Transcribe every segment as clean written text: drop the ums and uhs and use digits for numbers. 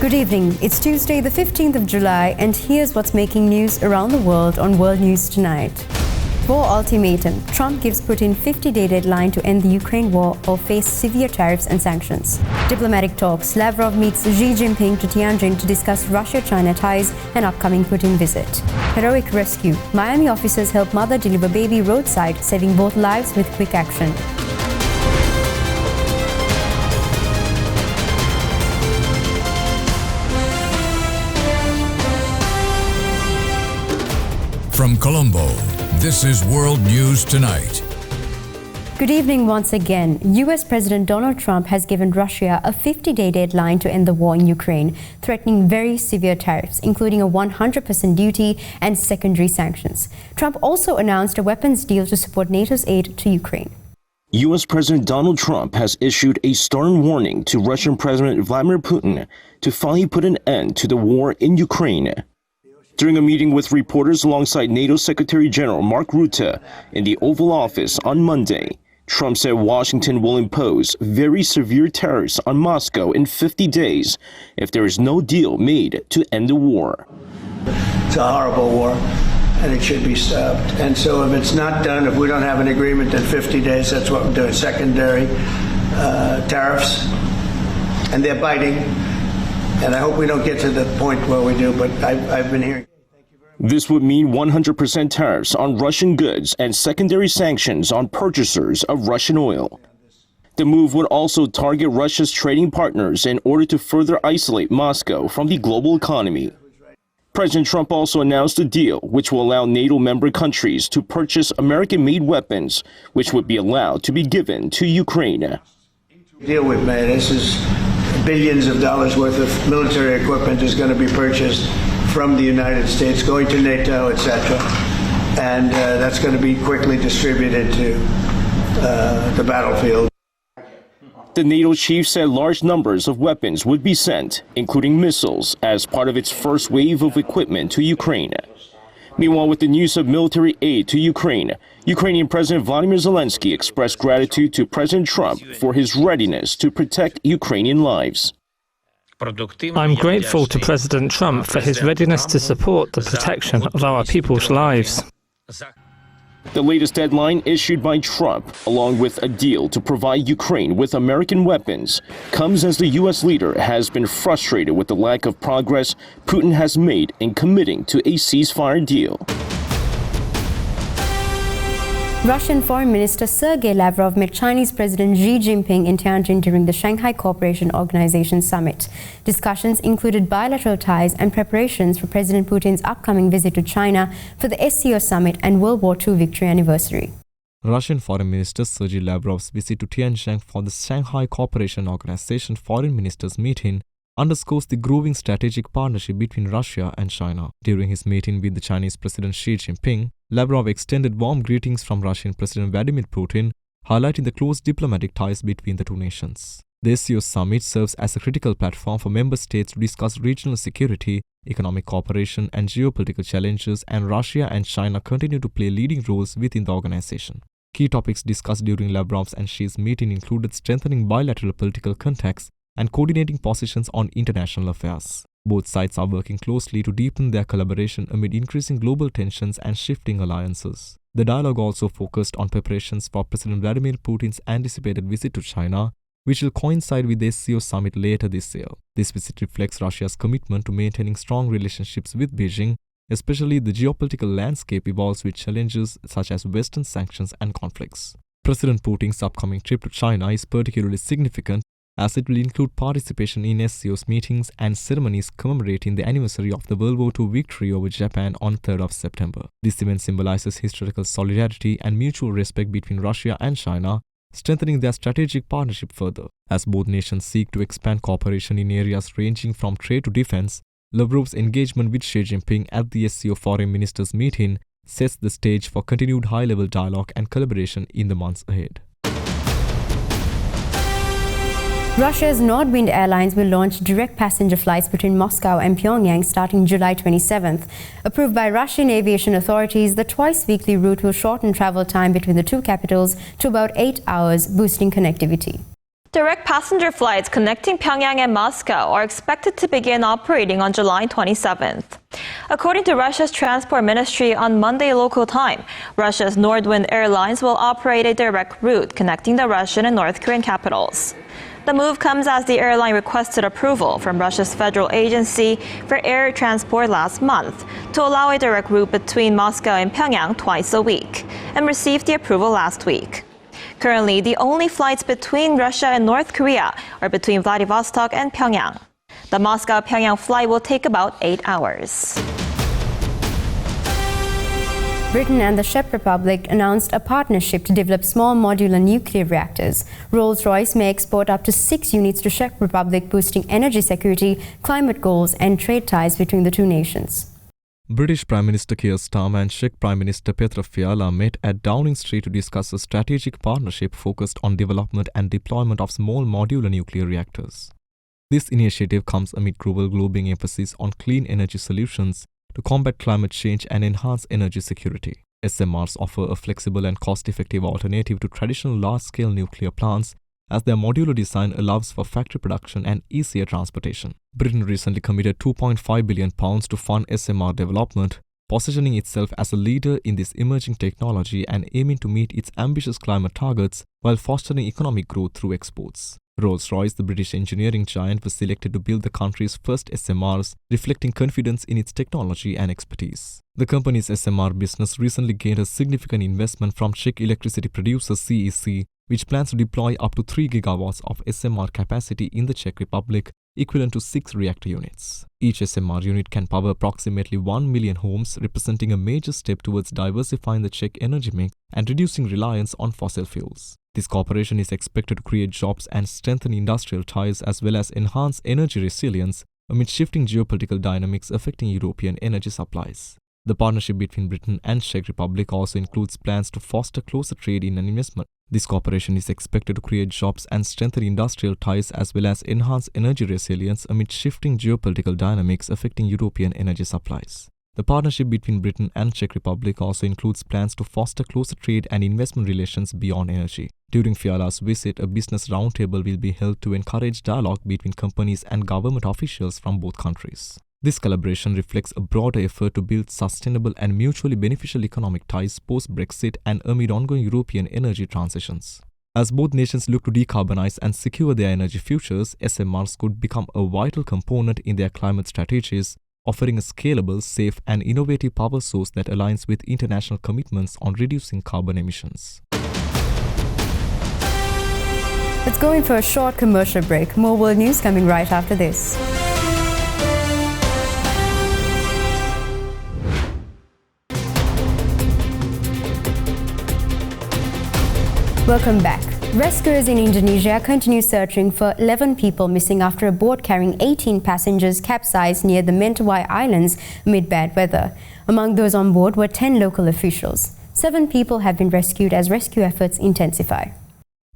Good evening. It's Tuesday, the 15th of July, and here's what's making news around the world on World News Tonight. War ultimatum. Trump gives Putin 50-day deadline to end the Ukraine war or face severe tariffs and sanctions. Diplomatic talks. Lavrov meets Xi Jinping to Tianjin to discuss Russia-China ties and upcoming Putin visit. Heroic rescue. Miami officers help mother deliver baby roadside, saving both lives with quick action. From Colombo, this is World News Tonight. Good evening once again. US President Donald Trump has given Russia a 50-day deadline to end the war in Ukraine, threatening very severe tariffs, including a 100% duty and secondary sanctions. Trump also announced a weapons deal to support NATO's aid to Ukraine. US President Donald Trump has issued a stern warning to Russian President Vladimir Putin to finally put an end to the war in Ukraine. During a meeting with reporters alongside NATO Secretary General Mark Rutte in the Oval Office on Monday, Trump said Washington will impose very severe tariffs on Moscow in 50 days if there is no deal made to end the war. It's a horrible war, and it should be stopped. And so if it's not done, if we don't have an agreement in 50 days, that's what we're doing, secondary tariffs, and they're biting. And I hope we don't get to the point where we do, but I've been hearing. This would mean 100% tariffs on Russian goods and secondary sanctions on purchasers of Russian oil. The move would also target Russia's trading partners in order to further isolate Moscow from the global economy. President Trump also announced a deal which will allow NATO member countries to purchase American-made weapons, which would be allowed to be given to Ukraine. The deal we've made, this is billions of dollars worth of military equipment is going to be purchased from the United States, going to NATO, etc. And that's going to be quickly distributed to the battlefield. The NATO chief said large numbers of weapons would be sent, including missiles, as part of its first wave of equipment to Ukraine. Meanwhile, with the news of military aid to Ukraine, Ukrainian President Volodymyr Zelensky expressed gratitude to President Trump for his readiness to protect Ukrainian lives. I'm grateful to President Trump for his readiness to support the protection of our people's lives. The latest deadline issued by Trump, along with a deal to provide Ukraine with American weapons, comes as the U.S. leader has been frustrated with the lack of progress Putin has made in committing to a ceasefire deal. Russian Foreign Minister Sergei Lavrov met Chinese President Xi Jinping in Tianjin during the Shanghai Cooperation Organization summit. Discussions included bilateral ties and preparations for President Putin's upcoming visit to China for the SCO summit and World War II victory anniversary. Russian Foreign Minister Sergei Lavrov's visit to Tianjin for the Shanghai Cooperation Organization Foreign Ministers meeting underscores the growing strategic partnership between Russia and China. During his meeting with the Chinese President Xi Jinping, Lavrov extended warm greetings from Russian President Vladimir Putin, highlighting the close diplomatic ties between the two nations. The SCO summit serves as a critical platform for member states to discuss regional security, economic cooperation, and geopolitical challenges, and Russia and China continue to play leading roles within the organization. Key topics discussed during Lavrov's and Xi's meeting included strengthening bilateral political contacts and coordinating positions on international affairs. Both sides are working closely to deepen their collaboration amid increasing global tensions and shifting alliances. The dialogue also focused on preparations for President Vladimir Putin's anticipated visit to China, which will coincide with the SCO summit later this year. This visit reflects Russia's commitment to maintaining strong relationships with Beijing, especially the geopolitical landscape evolves with challenges such as Western sanctions and conflicts. President Putin's upcoming trip to China is particularly significant as it will include participation in SCO's meetings and ceremonies commemorating the anniversary of the World War II victory over Japan on 3rd of September. This event symbolizes historical solidarity and mutual respect between Russia and China, strengthening their strategic partnership further. As both nations seek to expand cooperation in areas ranging from trade to defense, Lavrov's engagement with Xi Jinping at the SCO Foreign Ministers meeting sets the stage for continued high-level dialogue and collaboration in the months ahead. Russia's Nordwind Airlines will launch direct passenger flights between Moscow and Pyongyang starting July 27th. Approved by Russian aviation authorities, the twice-weekly route will shorten travel time between the two capitals to about 8 hours, boosting connectivity. Direct passenger flights connecting Pyongyang and Moscow are expected to begin operating on July 27th. According to Russia's Transport Ministry on Monday local time, Russia's Nordwind Airlines will operate a direct route connecting the Russian and North Korean capitals. The move comes as the airline requested approval from Russia's Federal Agency for Air Transport last month to allow a direct route between Moscow and Pyongyang twice a week, and received the approval last week. Currently, the only flights between Russia and North Korea are between Vladivostok and Pyongyang. The Moscow-Pyongyang flight will take about 8 hours. Britain and the Czech Republic announced a partnership to develop small modular nuclear reactors. Rolls-Royce may export up to 6 units to Czech Republic, boosting energy security, climate goals and trade ties between the two nations. British Prime Minister Keir Starmer and Czech Prime Minister Petr Fiala met at Downing Street to discuss a strategic partnership focused on development and deployment of small modular nuclear reactors. This initiative comes amid global emphasis on clean energy solutions to combat climate change and enhance energy security. SMRs offer a flexible and cost-effective alternative to traditional large-scale nuclear plants, as their modular design allows for factory production and easier transportation. Britain recently committed £2.5 billion to fund SMR development, positioning itself as a leader in this emerging technology and aiming to meet its ambitious climate targets while fostering economic growth through exports. Rolls-Royce, the British engineering giant, was selected to build the country's first SMRs, reflecting confidence in its technology and expertise. The company's SMR business recently gained a significant investment from Czech electricity producer CEC, which plans to deploy up to 3 gigawatts of SMR capacity in the Czech Republic, equivalent to 6 reactor units. Each SMR unit can power approximately 1 million homes, representing a major step towards diversifying the Czech energy mix and reducing reliance on fossil fuels. This cooperation is expected to create jobs and strengthen industrial ties as well as enhance energy resilience amid shifting geopolitical dynamics affecting European energy supplies. The partnership between Britain and Czech Republic also includes plans to foster closer trade in and investment. This cooperation is expected to create jobs and strengthen industrial ties as well as enhance energy resilience amid shifting geopolitical dynamics affecting European energy supplies. The partnership between Britain and Czech Republic also includes plans to foster closer trade and investment relations beyond energy. During Fiala's visit, a business roundtable will be held to encourage dialogue between companies and government officials from both countries. This collaboration reflects a broader effort to build sustainable and mutually beneficial economic ties post-Brexit and amid ongoing European energy transitions. As both nations look to decarbonize and secure their energy futures, SMRs could become a vital component in their climate strategies, offering a scalable, safe and innovative power source that aligns with international commitments on reducing carbon emissions. Let's go in for a short commercial break. More world news coming right after this. Welcome back. Rescuers in Indonesia continue searching for 11 people missing after a boat carrying 18 passengers capsized near the Mentawai Islands amid bad weather. Among those on board were 10 local officials. 7 people have been rescued as rescue efforts intensify.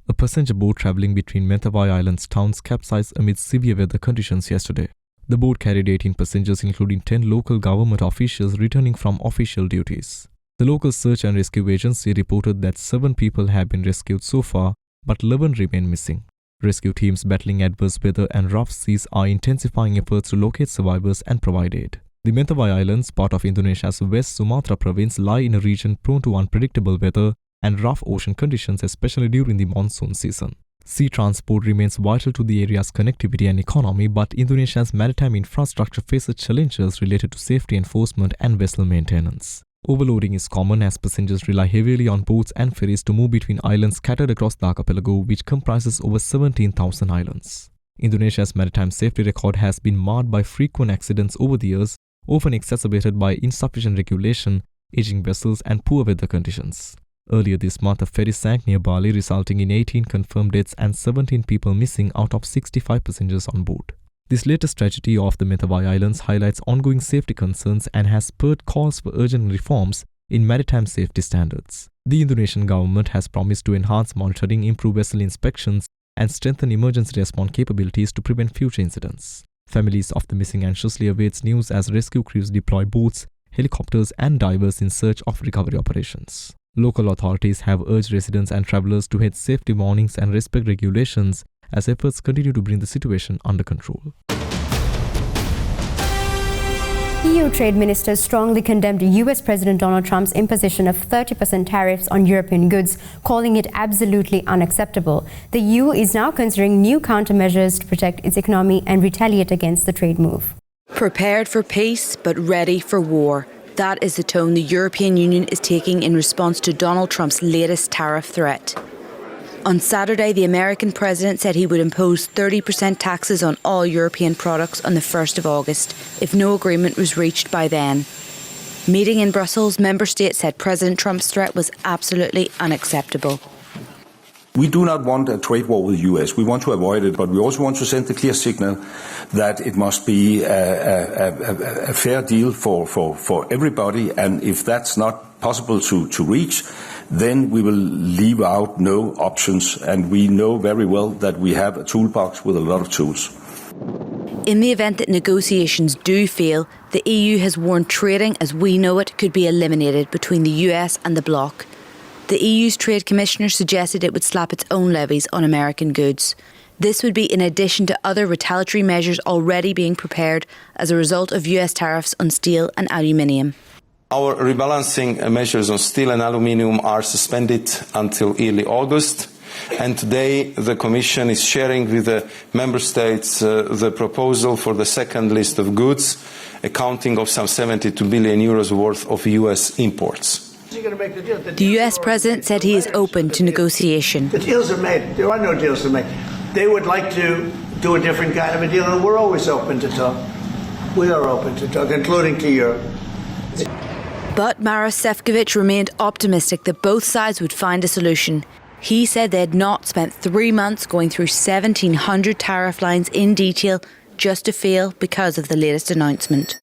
A passenger boat travelling between Mentawai Islands towns capsized amid severe weather conditions yesterday. The boat carried 18 passengers, including 10 local government officials returning from official duties. The local search and rescue agency reported that 7 people have been rescued so far, but 11 remain missing. Rescue teams battling adverse weather and rough seas are intensifying efforts to locate survivors and provide aid. The Mentawai Islands, part of Indonesia's West Sumatra province, lie in a region prone to unpredictable weather and rough ocean conditions, especially during the monsoon season. Sea transport remains vital to the area's connectivity and economy, but Indonesia's maritime infrastructure faces challenges related to safety enforcement and vessel maintenance. Overloading is common as passengers rely heavily on boats and ferries to move between islands scattered across the archipelago, which comprises over 17,000 islands. Indonesia's maritime safety record has been marred by frequent accidents over the years, often exacerbated by insufficient regulation, aging vessels and poor weather conditions. Earlier this month, a ferry sank near Bali, resulting in 18 confirmed deaths and 17 people missing out of 65 passengers on board. This latest tragedy of the Mentawai Islands highlights ongoing safety concerns and has spurred calls for urgent reforms in maritime safety standards. The Indonesian government has promised to enhance monitoring, improve vessel inspections, and strengthen emergency response capabilities to prevent future incidents. Families of the missing anxiously awaits news as rescue crews deploy boats, helicopters, and divers in search of recovery operations. Local authorities have urged residents and travelers to heed safety warnings and respect regulations as efforts continue to bring the situation under control. EU trade ministers strongly condemned US President Donald Trump's imposition of 30% tariffs on European goods, calling it absolutely unacceptable. The EU is now considering new countermeasures to protect its economy and retaliate against the trade move. Prepared for peace, but ready for war. That is the tone the European Union is taking in response to Donald Trump's latest tariff threat. On Saturday, the American president said he would impose 30% taxes on all European products on the 1st of August if no agreement was reached by then. Meeting in Brussels, member states said President Trump's threat was absolutely unacceptable. We do not want a trade war with the US. We want to avoid it, but we also want to send the clear signal that it must be a fair deal for everybody, and if that's not possible to reach, then we will leave out no options, and we know very well that we have a toolbox with a lot of tools. In the event that negotiations do fail, the EU has warned trading as we know it could be eliminated between the US and the bloc. The EU's Trade Commissioner suggested it would slap its own levies on American goods. This would be in addition to other retaliatory measures already being prepared as a result of US tariffs on steel and aluminium. Our rebalancing measures on steel and aluminium are suspended until early August, and today the Commission is sharing with the Member States the proposal for the second list of goods, accounting of some 72 billion euros worth of US imports. The US President said he is open to negotiation. The deals are made. There are no deals to make. They would like to do a different kind of a deal, and we're always open to talk. We are open to talk, including to Europe. But Maros Sefcovic remained optimistic that both sides would find a solution. He said they had not spent 3 months going through 1,700 tariff lines in detail just to fail because of the latest announcement.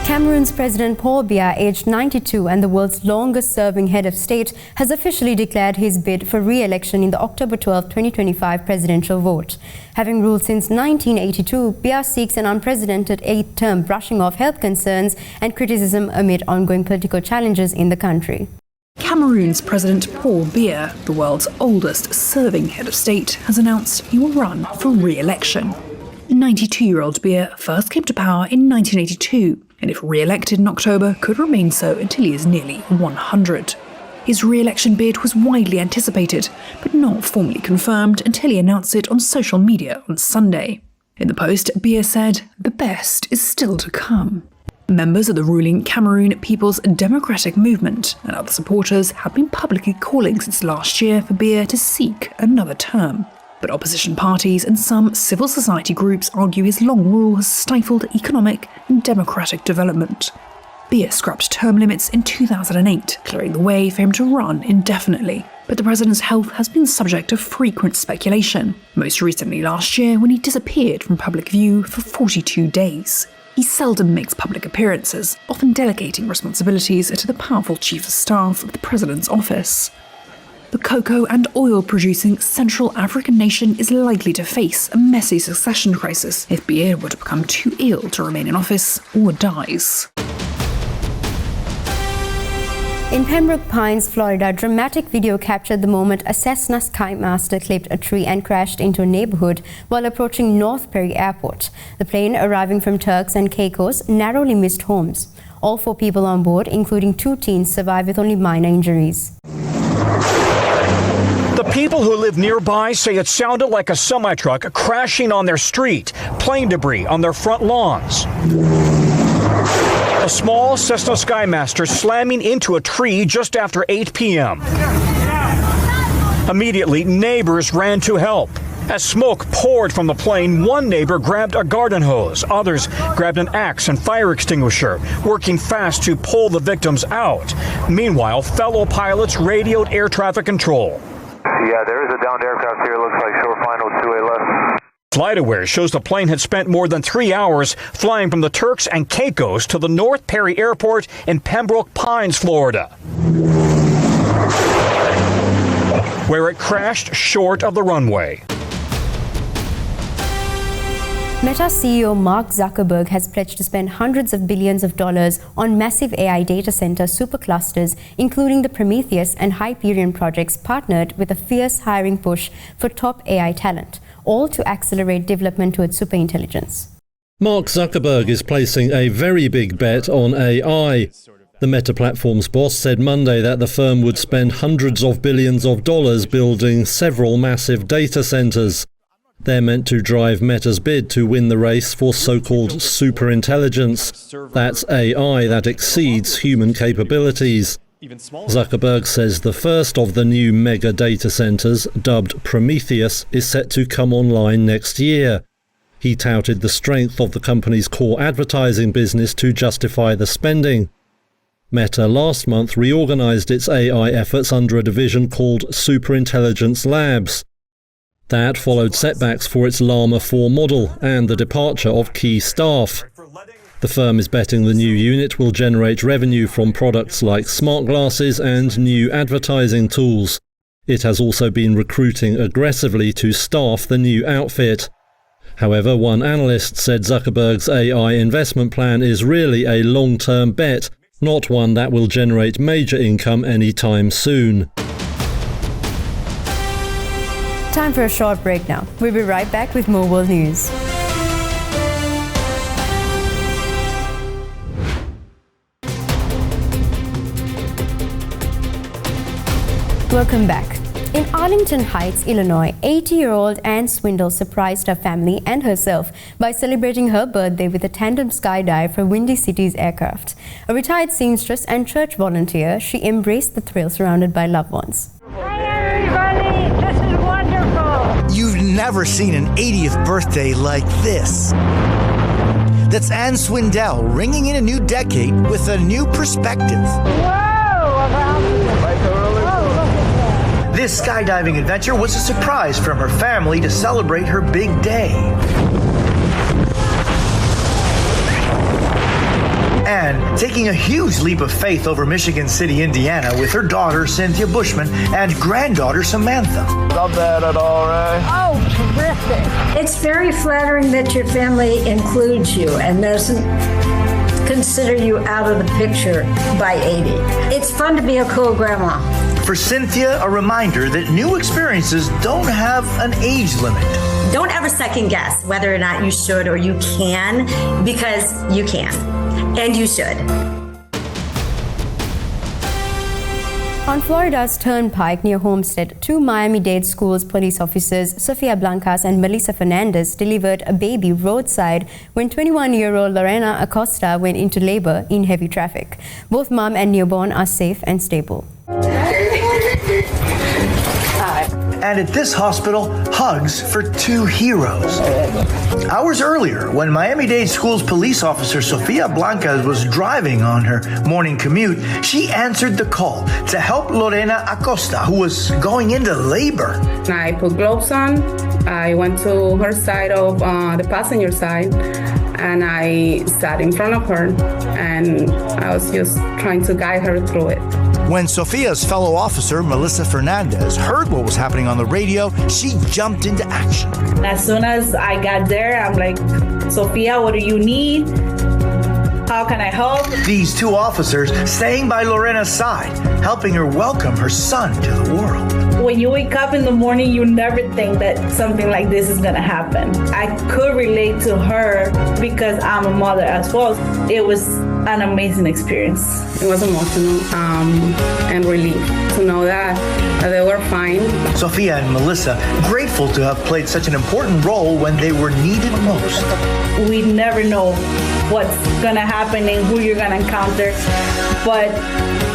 Cameroon's President Paul Biya, aged 92 and the world's longest-serving head of state, has officially declared his bid for re-election in the October 12, 2025 presidential vote. Having ruled since 1982, Biya seeks an unprecedented 8th term, brushing off health concerns and criticism amid ongoing political challenges in the country. Cameroon's President Paul Biya, the world's oldest-serving head of state, has announced he will run for re-election. 92-year-old Biya first came to power in 1982. And if re-elected in October, could remain so until he is nearly 100. His re-election bid was widely anticipated, but not formally confirmed until he announced it on social media on Sunday. In the post, Biya said, "The best is still to come." Members of the ruling Cameroon People's Democratic Movement and other supporters have been publicly calling since last year for Biya to seek another term. But opposition parties and some civil society groups argue his long rule has stifled economic and democratic development. Biya scrapped term limits in 2008, clearing the way for him to run indefinitely. But the president's health has been subject to frequent speculation, most recently last year when he disappeared from public view for 42 days. He seldom makes public appearances, often delegating responsibilities to the powerful chief of staff of the president's office. The cocoa and oil-producing Central African nation is likely to face a messy succession crisis if Biya were to become too ill to remain in office or dies. In Pembroke Pines, Florida, dramatic video captured the moment a Cessna Skymaster clipped a tree and crashed into a neighborhood while approaching North Perry Airport. The plane, arriving from Turks and Caicos, narrowly missed homes. All 4 people on board, including 2 teens, survived with only minor injuries. The people who live nearby say it sounded like a semi-truck crashing on their street, plane debris on their front lawns. A small Cessna Skymaster slamming into a tree just after 8 p.m. Immediately, neighbors ran to help. As smoke poured from the plane, one neighbor grabbed a garden hose. Others grabbed an axe and fire extinguisher, working fast to pull the victims out. Meanwhile, fellow pilots radioed air traffic control. Yeah, there is a downed aircraft here. Looks like short final 2A left. FlightAware shows the plane had spent more than 3 hours flying from the Turks and Caicos to the North Perry Airport in Pembroke Pines, Florida, where it crashed short of the runway. Meta CEO Mark Zuckerberg has pledged to spend hundreds of billions of dollars on massive AI data center superclusters, including the Prometheus and Hyperion projects, partnered with a fierce hiring push for top AI talent, all to accelerate development towards superintelligence. Mark Zuckerberg is placing a very big bet on AI. The Meta platform's boss said Monday that the firm would spend hundreds of billions of dollars building several massive data centers. They're meant to drive Meta's bid to win the race for so-called superintelligence. That's AI that exceeds human capabilities. Zuckerberg says the first of the new mega data centers, dubbed Prometheus, is set to come online next year. He touted the strength of the company's core advertising business to justify the spending. Meta last month reorganized its AI efforts under a division called Superintelligence Labs. That followed setbacks for its Llama 4 model and the departure of key staff. The firm is betting the new unit will generate revenue from products like smart glasses and new advertising tools. It has also been recruiting aggressively to staff the new outfit. However, one analyst said Zuckerberg's AI investment plan is really a long-term bet, not one that will generate major income anytime soon. Time for a short break now. We'll be right back with more world news. Welcome back. In Arlington Heights, Illinois, 80-year-old Anne Swindle surprised her family and herself by celebrating her birthday with a tandem skydive for Windy City's aircraft. A retired seamstress and church volunteer, she embraced the thrill surrounded by loved ones. Hi everybody, this is wonderful. You've never seen an 80th birthday like this. That's Anne Swindle ringing in a new decade with a new perspective. This skydiving adventure was a surprise from her family to celebrate her big day. And taking a huge leap of faith over Michigan City, Indiana, with her daughter Cynthia Bushman and granddaughter Samantha. Not bad at all, right? Oh, terrific. It's very flattering that your family includes you and doesn't consider you out of the picture by 80. It's fun to be a cool grandma. For Cynthia, a reminder that new experiences don't have an age limit. Don't ever second guess whether or not you should or you can, because you can, and you should. On Florida's Turnpike near Homestead, two Miami-Dade Schools police officers, Sofia Blancas and Melissa Fernandez, delivered a baby roadside when 21-year-old Derana Acosta went into labor in heavy traffic. Both mom and newborn are safe and stable. And at this hospital, hugs for two heroes. Hours earlier, when Miami-Dade Schools police officer Sofia Blancas was driving on her morning commute, she answered the call to help Lorena Acosta, who was going into labor. I put gloves on, I went to her side of the passenger side, and I sat in front of her, and I was just trying to guide her through it. When Sofia's fellow officer, Melissa Fernandez, heard what was happening on the radio, she jumped into action. As soon as I got there, I'm like, Sofia, what do you need? How can I help? These two officers staying by Lorena's side, helping her welcome her son to the world. When you wake up in the morning, you never think that something like this is gonna happen. I could relate to her because I'm a mother as well. It was an amazing experience. It was emotional and relief to know that they were fine. Sofia and Melissa, grateful to have played such an important role when they were needed most. We never know what's gonna happen and who you're gonna encounter, but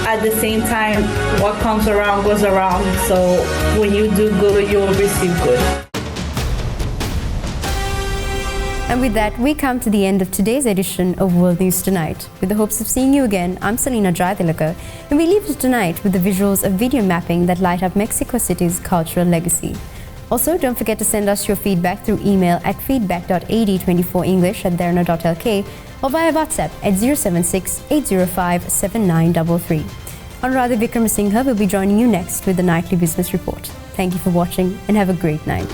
at the same time, what comes around goes around. So when you do good, you will receive good. And with that, we come to the end of today's edition of World News Tonight. With the hopes of seeing you again, I'm Selena Jayadilaka, and we leave you tonight with the visuals of video mapping that light up Mexico City's cultural legacy. Also, don't forget to send us your feedback through email at feedback.ad24english@derana.lk or via WhatsApp at 076-805-7933. Anuradha Vikramasinghe will be joining you next with the Nightly Business Report. Thank you for watching and have a great night.